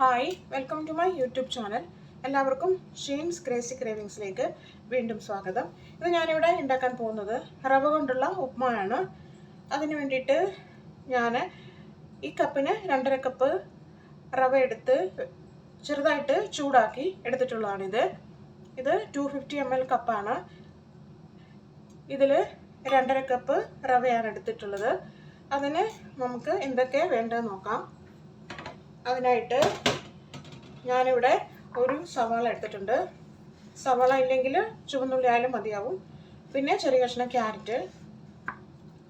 Hi, welcome to my YouTube channel. എല്ലാവർക്കും Sheen's crazy ക്രേവിങ്സിലേക്ക് വീണ്ടും സ്വാഗതം. ഇത് ഞാനിവിടെ ഉണ്ടാക്കാൻ പോകുന്നത് റവ കൊണ്ടുള്ള ഉപ്മാവാണ്. അതിന് വേണ്ടിയിട്ട് ഞാൻ ഈ കപ്പിന് 2.5 കപ്പ് റവ എടുത്ത് ചെറുതായിട്ട് ചൂടാക്കി എടുത്തിട്ടുള്ളതാണിത്. ഇത് 250 ml കപ്പാണ്. ഇതിൽ 2.5 കപ്പ് റവയാണ് എടുത്തിട്ടുള്ളത്. അതിന് നമുക്ക് എന്തൊക്കെ വേണ്ടതെന്ന് നോക്കാം. അതിനായിട്ട് ഞാനിവിടെ ഒരു സവാള എടുത്തിട്ടുണ്ട്. സവാള ഇല്ലെങ്കിൽ ചുവന്നുള്ളി ആയാലും മതിയാവും. പിന്നെ ചെറിയ കഷ്ണം ക്യാരറ്റ്,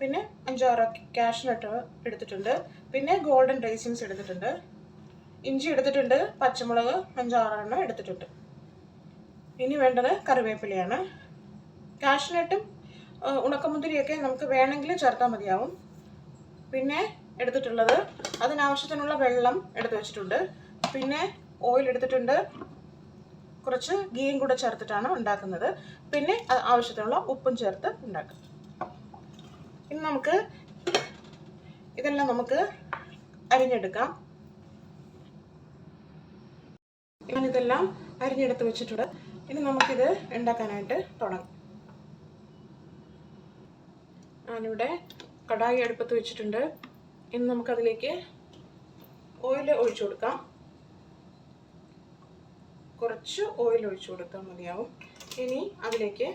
പിന്നെ 5-6 കാഷ്നട്ട് എടുത്തിട്ടുണ്ട്. പിന്നെ ഗോൾഡൻ റൈസിൻസ് എടുത്തിട്ടുണ്ട്. ഇഞ്ചി എടുത്തിട്ടുണ്ട്. പച്ചമുളക് 5-6 എടുത്തിട്ടുണ്ട്. ഇനി വേണ്ടത് കറിവേപ്പിലയാണ്. കാഷ്നട്ടും ഉണക്കമുന്തിരിയൊക്കെ നമുക്ക് വേണമെങ്കിൽ ചേർത്താൽ മതിയാവും. പിന്നെ എടുത്തിട്ടുള്ളത് അതിനാവശ്യത്തിനുള്ള വെള്ളം എടുത്തു വെച്ചിട്ടുണ്ട്. പിന്നെ ഓയിൽ എടുത്തിട്ടുണ്ട്. കുറച്ച് ഗീയും കൂടെ ചേർത്തിട്ടാണ് ഉണ്ടാക്കുന്നത്. പിന്നെ ആവശ്യത്തിനുള്ള ഉപ്പും ചേർത്ത് ഉണ്ടാക്കും. ഇനി ഇതെല്ലാം നമുക്ക് അരിഞ്ഞെടുക്കാം. ഞാനിതെല്ലാം അരിഞ്ഞെടുത്ത് വെച്ചിട്ടുണ്ട്. ഇനി നമുക്കിത് ഉണ്ടാക്കാനായിട്ട് തുടങ്ങാം. ഞാനിവിടെ കടായി അടുപ്പത്ത് വെച്ചിട്ടുണ്ട്. ഇനി നമുക്കതിലേക്ക് ഓയിൽ ഒഴിച്ചു കൊടുക്കാം. കുറച്ച് ഓയിൽ ഒഴിച്ചു കൊടുത്താൽ മതിയാവും. ഇനി അതിലേക്ക്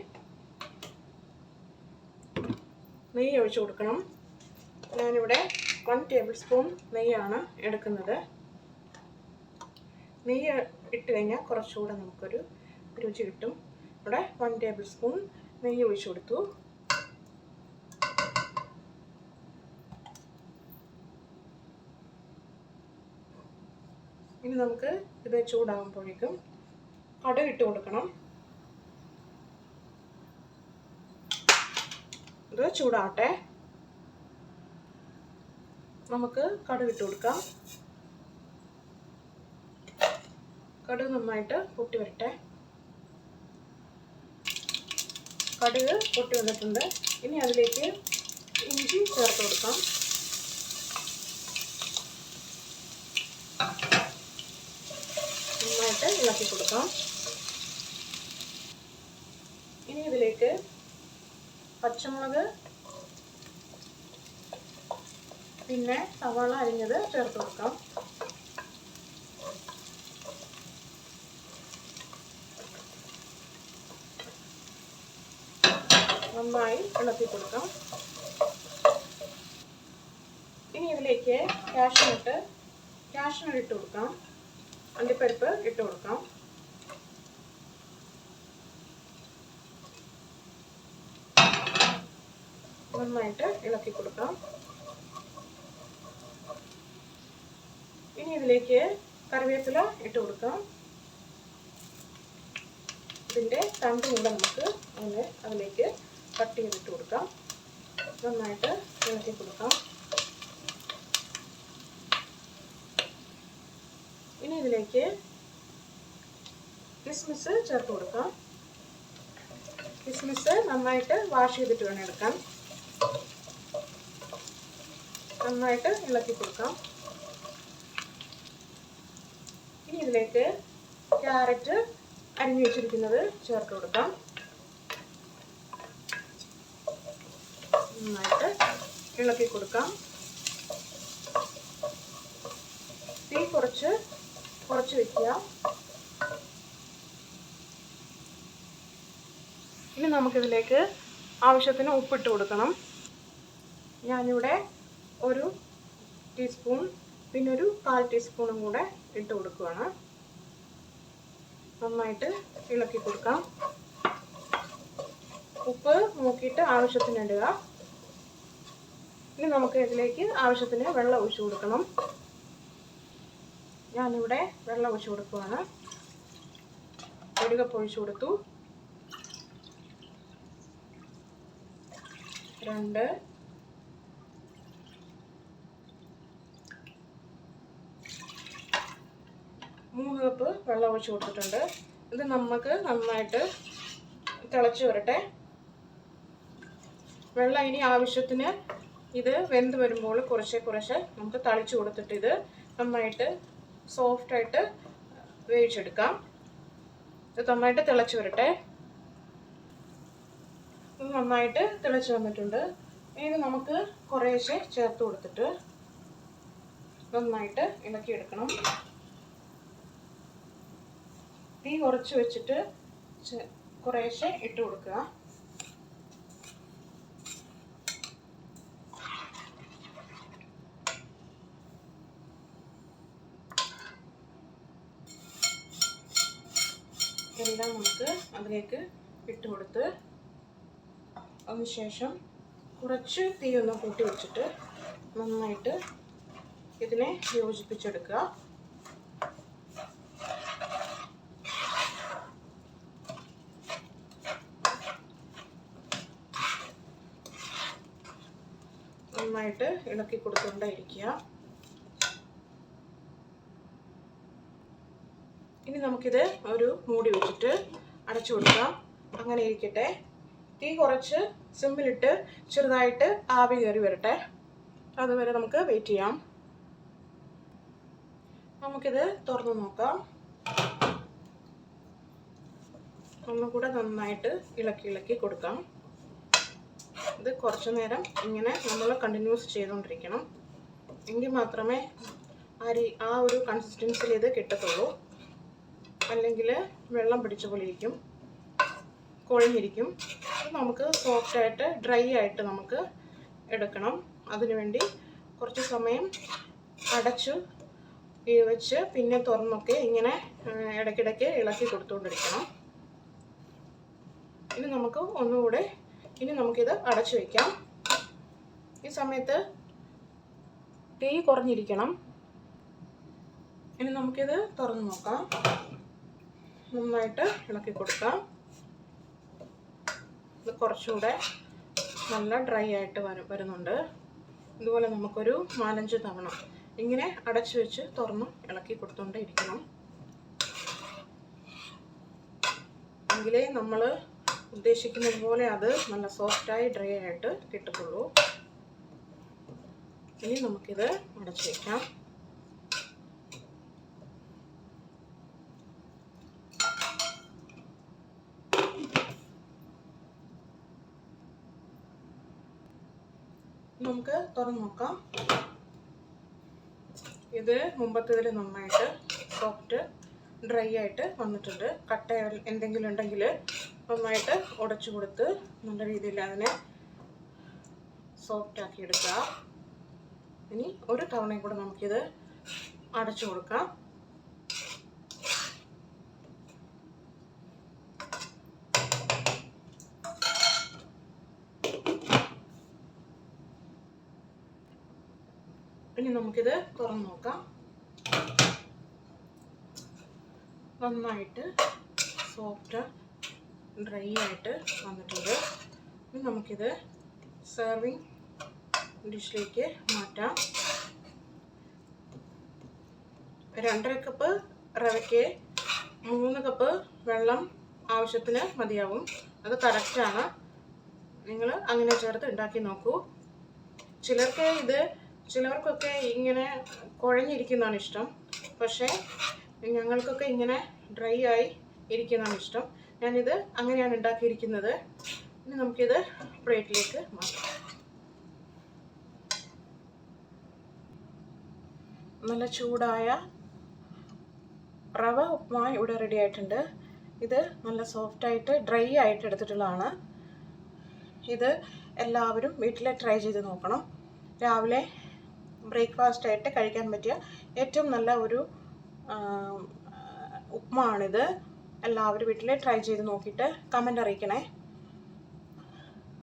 നെയ്യ് ഒഴിച്ചു കൊടുക്കണം. ഞാനിവിടെ 1 ടേബിൾ സ്പൂൺ നെയ്യാണ് എടുക്കുന്നത്. നെയ്യ് ഇട്ട് കഴിഞ്ഞാൽ കുറച്ചുകൂടെ നമുക്കൊരു രുചി കിട്ടും. ഇവിടെ 1 ടേബിൾ സ്പൂൺ നെയ്യ് ഒഴിച്ചു കൊടുത്തു. ഇനി നമുക്ക് ഇത് ചൂടാകുമ്പോഴേക്കും കടുക് ഇട്ട് കൊടുക്കണം. ഇത് ചൂടാവട്ടെ. നമുക്ക് കടുക് ഇട്ട് കൊടുക്കാം. കടുക് നന്നായിട്ട് പൊട്ടി വരട്ടെ. കടുക് പൊട്ടി വന്നിട്ടുണ്ട്. ഇനി അതിലേക്ക് ഇഞ്ചി ചേർത്ത് കൊടുക്കാം. നന്നായിട്ട് ഇളക്കി കൊടുക്കാം. ഇനി ഇതിലേക്ക് പച്ചമുളക് പിന്നെ സവാള അരിഞ്ഞത് ചേർത്ത് കൊടുക്കാം. നന്നായി ഇളക്കി കൊടുക്കാം. ഇനി ഇതിലേക്ക് കാഷ്നട്ട് ഇട്ട് കൊടുക്കാം. അണ്ടിപ്പരിപ്പ് ഇട്ട് കൊടുക്കാം. നന്നായിട്ട് ഇളക്കി കൊടുക്കാം. ഇനി ഇതിലേക്ക് കറിവേപ്പില ഇട്ട് കൊടുക്കാം. ഇതിൻ്റെ തണ്ട് കൂടെ നമുക്ക് അതിലേക്ക് കട്ട് ചെയ്തിട്ട് കൊടുക്കാം. നന്നായിട്ട് ഇളക്കി കൊടുക്കാം. ഇനി ഇതിലേക്ക് കിസ്മിസ് ചേർത്ത് കൊടുക്കാം. കിസ്മിസ് നന്നായിട്ട് വാഷ് ചെയ്തിട്ട് വേണം എടുക്കാൻ. നന്നായിട്ട് ഇളക്കി കൊടുക്കാം. ഇനി ഇതിലേക്ക് ക്യാരറ്റ് അരിഞ്ഞു വെച്ചിരിക്കുന്നത് ചേർത്ത് കൊടുക്കാം. നന്നായിട്ട് ഇളക്കി കൊടുക്കാം. തീ കുറച്ച് വെക്കുക. ഇനി നമുക്കിതിലേക്ക് ആവശ്യത്തിന് ഉപ്പിട്ട് കൊടുക്കണം. ഞാനിവിടെ 1 ടീസ്പൂൺ പിന്നെ ഒരു 1/4 ടീസ്പൂണും കൂടെ ഇട്ട് കൊടുക്കുകയാണ്. നന്നായിട്ട് ഇളക്കി കൊടുക്കാം. ഉപ്പ് നോക്കിയിട്ട് ആവശ്യത്തിന് ഇടുക. ഇനി നമുക്ക് ഇതിലേക്ക് ആവശ്യത്തിന് വെള്ളം ഒഴിച്ചു കൊടുക്കണം. ഞാനിവിടെ വെള്ളം ഒഴിച്ചു കൊടുക്കുകയാണ്. 1 കപ്പ് ഒഴിച്ചു കൊടുത്തു. 2 3 കപ്പ് വെള്ളം ഒഴിച്ചു കൊടുത്തിട്ടുണ്ട്. ഇത് നമുക്ക് നന്നായിട്ട് തിളച്ച് വരട്ടെ. വെള്ളം ഇനി ആവശ്യത്തിന് ഇത് വെന്ത് വരുമ്പോൾ കുറച്ച് നമുക്ക് തളിച്ചു കൊടുത്തിട്ട് ഇത് നന്നായിട്ട് സോഫ്റ്റായിട്ട് വേവിച്ചെടുക്കാം. ഇത് നന്നായിട്ട് തിളച്ച് വരട്ടെ. ഇത് നന്നായിട്ട് തിളച്ച് വന്നിട്ടുണ്ട്. ഇനി നമുക്ക് കുറേശ്ശെ ചേർത്ത് കൊടുത്തിട്ട് നന്നായിട്ട് ഇളക്കിയെടുക്കണം. തീ കുറച്ച് വെച്ചിട്ട് കുറേശ്ശെ ഇട്ട് കൊടുക്കുക. എല്ലാം നമുക്ക് അതിലേക്ക് ഇട്ട് കൊടുത്ത് അതിനുശേഷം കുറച്ച് തീ ഒന്ന് കൂട്ടി വെച്ചിട്ട് നന്നായിട്ട് ഇതിനെ യോജിപ്പിച്ചെടുക്കുക. നന്നായിട്ട് ഇളക്കി കൊടുത്തുകൊണ്ടേയിരിക്കുക. ഇനി നമുക്കിത് ഒരു മൂടി വെച്ചിട്ട് അടച്ചു കൊടുക്കാം. അങ്ങനെ ഇരിക്കട്ടെ. തീ കുറച്ച് സിമ്മിലിട്ട് ചെറുതായിട്ട് ആവി കയറി വരട്ടെ. അതുവരെ നമുക്ക് വെയിറ്റ് ചെയ്യാം. നമുക്കിത് തുറന്നു നോക്കാം. ഒന്നുകൂടെ നന്നായിട്ട് ഇളക്കി കൊടുക്കാം. ഇത് കുറച്ചു നേരം ഇങ്ങനെ നമ്മൾ കണ്ടിന്യൂസ് ചെയ്തുകൊണ്ടിരിക്കണം. എങ്കിൽ മാത്രമേ അരി ആ ഒരു കൺസിസ്റ്റൻസിൽ ഇത് കിട്ടത്തുള്ളൂ. അല്ലെങ്കിൽ വെള്ളം പിടിച്ച പോലെ ഇരിക്കും, കുഴഞ്ഞിരിക്കും. നമുക്ക് സോഫ്റ്റായിട്ട് ഡ്രൈ ആയിട്ട് നമുക്ക് എടുക്കണം. അതിനുവേണ്ടി കുറച്ച് സമയം അടച്ചു വെച്ച് പിന്നെ തുറന്നൊക്കെ ഇങ്ങനെ ഇടയ്ക്കിടയ്ക്ക് ഇളക്കി കൊടുത്തുകൊണ്ടിരിക്കണം. ഇനി നമുക്ക് ഒന്നുകൂടെ നമുക്കിത് അടച്ചു വയ്ക്കാം. ഈ സമയത്ത് തീ കുറഞ്ഞിരിക്കണം. ഇനി നമുക്കിത് തുറന്ന് നോക്കാം. നന്നായിട്ട് ഇളക്കി കൊടുക്കാം. ഇത് കുറച്ചുകൂടെ നല്ല ഡ്രൈ ആയിട്ട് വരുന്നുണ്ട്. ഇതുപോലെ നമുക്കൊരു 4-5 തവണ ഇങ്ങനെ അടച്ചു വെച്ച് തുറന്ന് ഇളക്കി കൊടുത്തുകൊണ്ടേ ഇരിക്കണം. എങ്കിലേ നമ്മൾ ഉദ്ദേശിക്കുന്നത് പോലെ അത് നല്ല സോഫ്റ്റായി ഡ്രൈ ആയിട്ട് കിട്ടത്തുള്ളൂ. ഇനി നമുക്കിത് അടച്ചു വയ്ക്കാം. നമുക്ക് തുറന്ന് നോക്കാം. ഇത് മുമ്പത്തേതിൽ നന്നായിട്ട് സോഫ്റ്റ് ഡ്രൈ ആയിട്ട് വന്നിട്ടുണ്ട്. കട്ട എന്തെങ്കിലും ഉണ്ടെങ്കിൽ നന്നായിട്ട് ഉടച്ചു കൊടുത്ത് നല്ല രീതിയിൽ അതിനെ സോഫ്റ്റ് ആക്കി എടുക്കുക. ഇനി ഒരു തവണയും കൂടെ നമുക്കിത് അടച്ചു കൊടുക്കാം. ഇനി നമുക്കിത് തുറന്ന് നോക്കാം. നന്നായിട്ട് സോഫ്റ്റ് ഡ്രൈ ആയിട്ട് വന്നിട്ടുണ്ട്. ഇനി നമുക്കിത് സെർവിങ് ഡിഷിലേക്ക് മാറ്റാം. 2.5 കപ്പ് റവയ്ക്ക് 3 കപ്പ് വെള്ളം ആവശ്യത്തിന് മതിയാവും. അത് കറക്റ്റാണ്. നിങ്ങൾ അങ്ങനെ ചേർത്ത് ഉണ്ടാക്കി നോക്കൂ. ചിലർക്കൊക്കെ ഇങ്ങനെ കുഴഞ്ഞിരിക്കുന്നതാണ് ഇഷ്ടം. പക്ഷേ ഞങ്ങൾക്കൊക്കെ ഇങ്ങനെ ഡ്രൈ ആയി ഇരിക്കുന്നതാണ് ഇഷ്ടം. ഞാനിത് അങ്ങനെയാണ് ഉണ്ടാക്കിയിരിക്കുന്നത്. ഇനി നമുക്കിത് പ്ലേറ്റിലേക്ക് മാറ്റാം. നല്ല ചൂടായ റവ ഉപ്മാ ഇവിടെ റെഡി ആയിട്ടുണ്ട്. ഇത് നല്ല സോഫ്റ്റായിട്ട് ഡ്രൈ ആയിട്ട് എടുത്തിട്ടുള്ളതാണ്. ഇത് എല്ലാവരും വീട്ടിൽ ട്രൈ ചെയ്ത് നോക്കണം. രാവിലെ ബ്രേക്ക്ഫാസ്റ്റ് ആയിട്ട് കഴിക്കാൻ പറ്റിയ ഏറ്റവും നല്ല ഒരു ഉപ്മാ ആണിത്. എല്ലാവരും വീട്ടിൽ ട്രൈ ചെയ്ത് നോക്കിയിട്ട് കമൻ്റ് അറിയിക്കണേ.